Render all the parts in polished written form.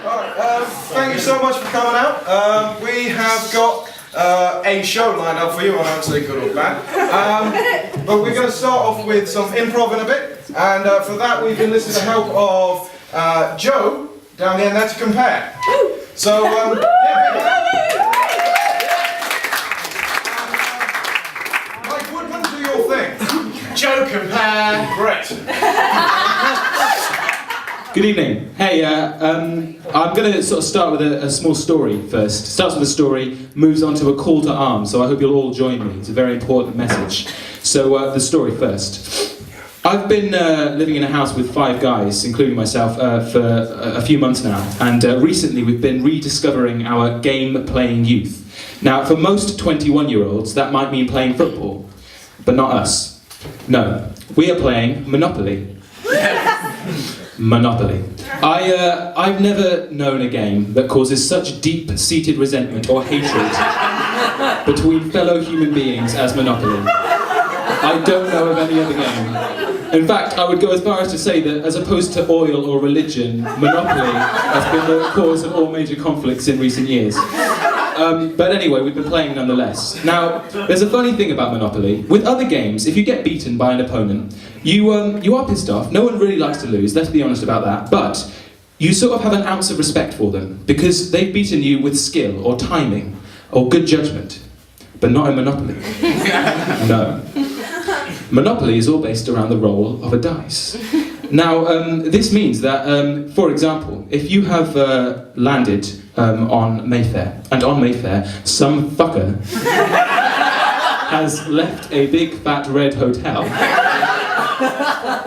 Thank you so much for coming out. We have got a show lined up for you. I won't say good or bad. But we're going to start off with some improv in a bit. And for that, we've enlisted the help of Joe down here, and that's Compère. So, Mike Woodman, do your thing. Joe Compère. Great. Good evening. Hey, I'm going to sort of start with a small story first. Starts with a story, moves on to a call to arms, so I hope you'll all join me. It's a very important message. So, the story first. I've been living in a house with 5 guys, including myself, for a few months now, and recently we've been rediscovering our game-playing youth. Now, for most 21-year-olds, that might mean playing football, but not us. No, we are playing Monopoly. Monopoly. I've never known a game that causes such deep-seated resentment or hatred between fellow human beings as Monopoly. I don't know of any other game. In fact, I would go as far as to say that, as opposed to oil or religion, Monopoly has been the cause of all major conflicts in recent years. But anyway, we've been playing nonetheless. Now, there's a funny thing about Monopoly. With other games, if you get beaten by an opponent, you are pissed off. No one really likes to lose, let's be honest about that. But you sort of have an ounce of respect for them, because they've beaten you with skill, or timing, or good judgment. But not in Monopoly. No. Monopoly is all based around the roll of a dice. Now, this means that, for example, if you have landed on Mayfair, and on Mayfair, some fucker has left a big fat red hotel,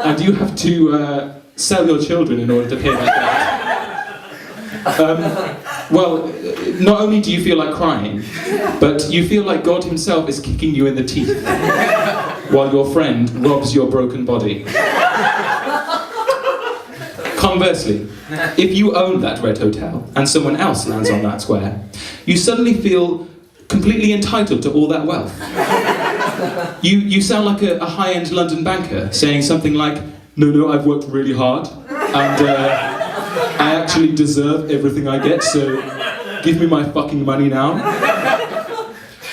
and you have to sell your children in order to pay that debt. Well, not only do you feel like crying, but you feel like God himself is kicking you in the teeth, while your friend robs your broken body. Conversely, if you own that red hotel and someone else lands on that square, you suddenly feel completely entitled to all that wealth. You sound like a high-end London banker saying something like, no, I've worked really hard, and I actually deserve everything I get, so give me my fucking money now.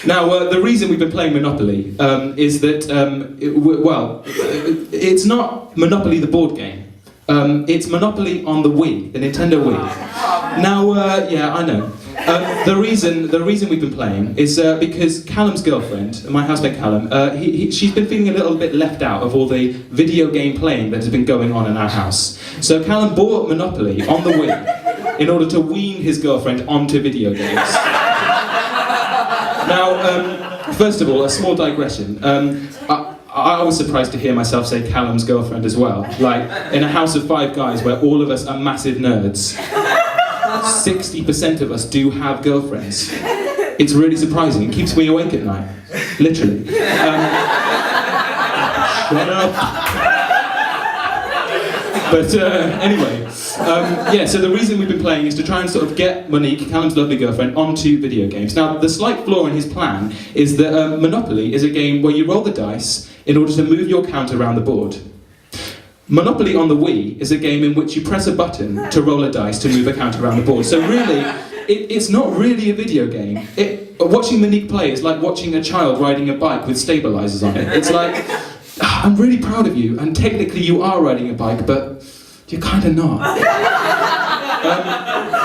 Now, the reason we've been playing Monopoly is that, it's not Monopoly the board game. It's Monopoly on the Wii, the Nintendo Wii. Now, yeah, I know. The reason we've been playing is because Callum's girlfriend, my housemate Callum, she's been feeling a little bit left out of all the video game playing that has been going on in our house. So Callum bought Monopoly on the Wii in order to wean his girlfriend onto video games. Now, first of all, a small digression. I was surprised to hear myself say Callum's girlfriend as well. Like, in a house of 5 guys where all of us are massive nerds, 60% of us do have girlfriends. It's really surprising. It keeps me awake at night. Literally. Shut up. But anyway, yeah, so the reason we've been playing is to try and sort of get Monique, Callum's lovely girlfriend, onto video games. Now, the slight flaw in his plan is that Monopoly is a game where you roll the dice in order to move your count around the board. Monopoly on the Wii is a game in which you press a button to roll a dice to move a count around the board. So really, it's not really a video game. Watching Monique play is like watching a child riding a bike with stabilizers on it. It's like, I'm really proud of you, and technically you are riding a bike, but you're kind of not.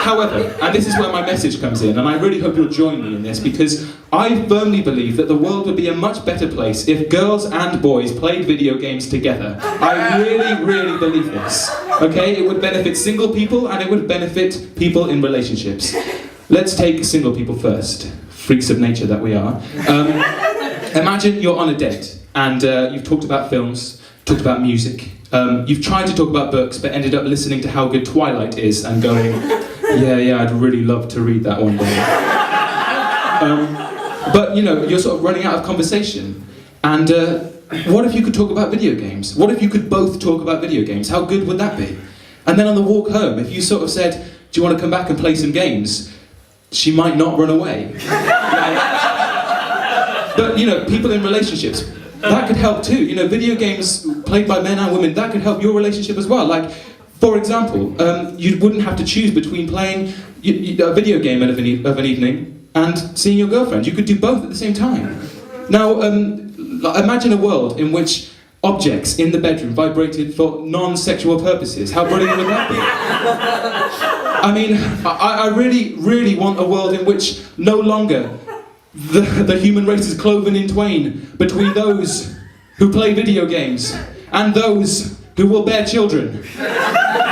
However, and this is where my message comes in, and I really hope you'll join me in this, because I firmly believe that the world would be a much better place if girls and boys played video games together. I really, really believe this. Okay? It would benefit single people, and it would benefit people in relationships. Let's take single people first. Freaks of nature that we are. Imagine you're on a date, and you've talked about films, talked about music. You've tried to talk about books, but ended up listening to how good Twilight is and going, yeah, I'd really love to read that one day. But, you know, you're sort of running out of conversation. And what if you could talk about video games? What if you could both talk about video games? How good would that be? And then on the walk home, if you sort of said, do you want to come back and play some games? She might not run away. But, you know, people in relationships, that could help too. You know, video games played by men and women, that could help your relationship as well. Like, For example, you wouldn't have to choose between playing a video game of an evening and seeing your girlfriend. You could do both at the same time. Now, imagine a world in which objects in the bedroom vibrated for non-sexual purposes. How brilliant would that be? I mean, I really, really want a world in which no longer the human race is cloven in twain between those who play video games and those who will bear children.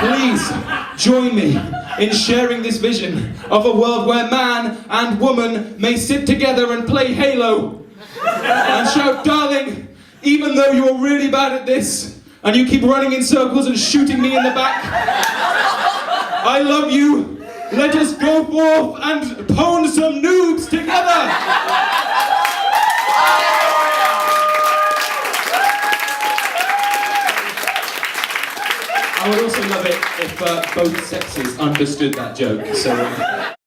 Please join me in sharing this vision of a world where man and woman may sit together and play Halo and shout, "Darling, even though you're really bad at this and you keep running in circles and shooting me in the back, I love you. Let us go forth and pwn some noobs together." I would also love it if both sexes understood that joke. So.